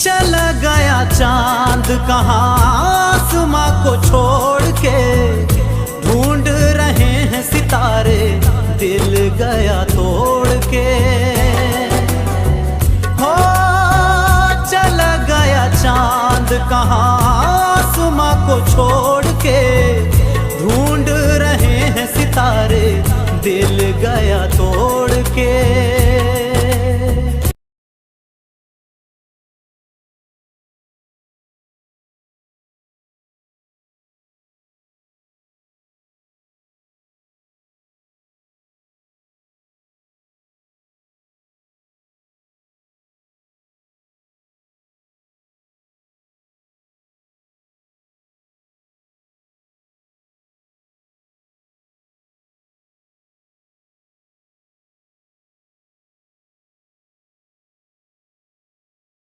चला गया चांद कहाँ आसमां को छोड़ के, ढूंढ रहे हैं सितारे दिल गया तोड़ के। हो चला गया चांद कहाँ आसमां को छोड़